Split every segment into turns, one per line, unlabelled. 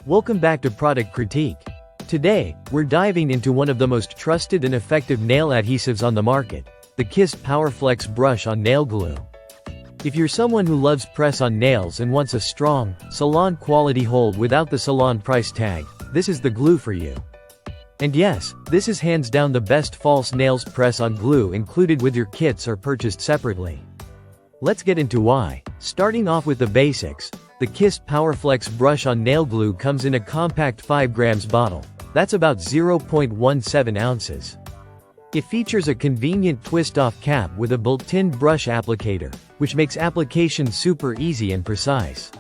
Welcome back to Product Critique. Today, we're diving into one of the most trusted and effective nail adhesives on the market, the KISS PowerFlex Brush on Nail Glue. If you're someone who loves press-on nails and wants a strong, salon-quality hold without the salon price tag, this is the glue for you. And yes, this is hands down the best false nails press-on glue included with your kits or purchased separately. Let's get into why. Starting off with the basics, the KISS PowerFlex Brush on Nail Glue comes in a compact 5 grams bottle. That's about 0.17 ounces. It features a convenient twist-off cap with a built-in brush applicator, which makes application super easy and precise.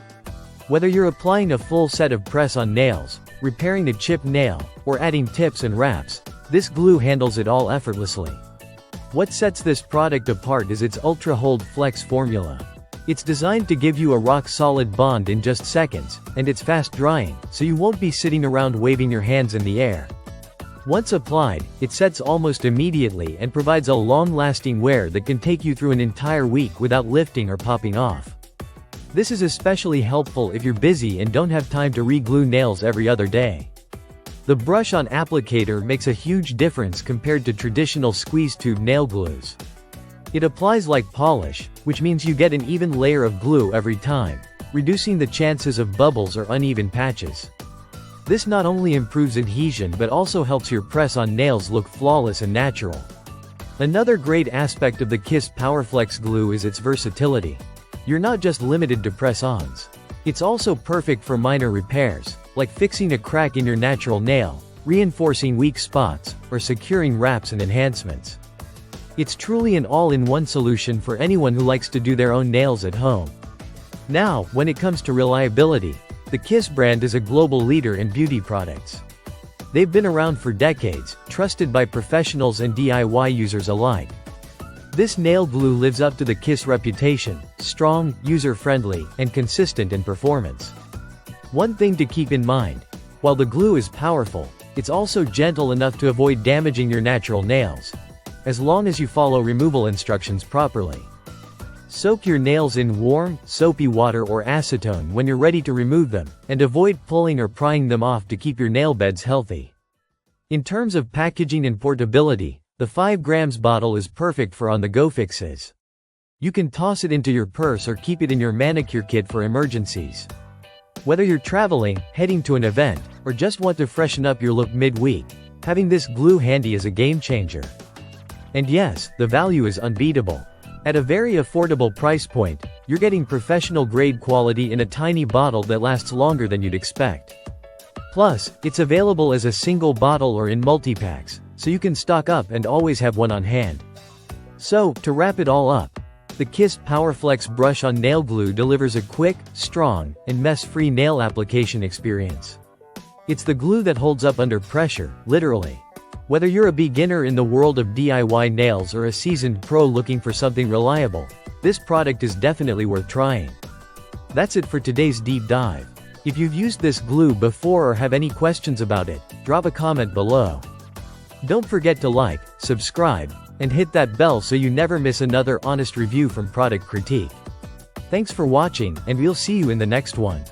Whether you're applying a full set of press-on nails, repairing a chipped nail, or adding tips and wraps, this glue handles it all effortlessly. What sets this product apart is its Ultra Hold Flex formula. It's designed to give you a rock-solid bond in just seconds, and it's fast-drying, so you won't be sitting around waving your hands in the air. Once applied, it sets almost immediately and provides a long-lasting wear that can take you through an entire week without lifting or popping off. This is especially helpful if you're busy and don't have time to re-glue nails every other day. The brush-on applicator makes a huge difference compared to traditional squeeze-tube nail glues. It applies like polish, which means you get an even layer of glue every time, reducing the chances of bubbles or uneven patches. This not only improves adhesion but also helps your press-on nails look flawless and natural. Another great aspect of the KISS PowerFlex glue is its versatility. You're not just limited to press-ons. It's also perfect for minor repairs, like fixing a crack in your natural nail, reinforcing weak spots, or securing wraps and enhancements. It's truly an all-in-one solution for anyone who likes to do their own nails at home. Now, when it comes to reliability, the KISS brand is a global leader in beauty products. They've been around for decades, trusted by professionals and DIY users alike. This nail glue lives up to the KISS reputation: strong, user-friendly, and consistent in performance. One thing to keep in mind: while the glue is powerful, it's also gentle enough to avoid damaging your natural nails, as long as you follow removal instructions properly. Soak your nails in warm, soapy water or acetone when you're ready to remove them, and avoid pulling or prying them off to keep your nail beds healthy. In terms of packaging and portability, the 5 grams bottle is perfect for on-the-go fixes. You can toss it into your purse or keep it in your manicure kit for emergencies. Whether you're traveling, heading to an event, or just want to freshen up your look mid-week, having this glue handy is a game-changer. And yes, the value is unbeatable. At a very affordable price point, you're getting professional-grade quality in a tiny bottle that lasts longer than you'd expect. Plus, it's available as a single bottle or in multi-packs, so you can stock up and always have one on hand. So, to wrap it all up, the KISS PowerFlex Brush on Nail Glue delivers a quick, strong, and mess-free nail application experience. It's the glue that holds up under pressure, literally. Whether you're a beginner in the world of DIY nails or a seasoned pro looking for something reliable, this product is definitely worth trying. That's it for today's deep dive. If you've used this glue before or have any questions about it, drop a comment below. Don't forget to like, subscribe, and hit that bell so you never miss another honest review from Product Critique. Thanks for watching, and we'll see you in the next one.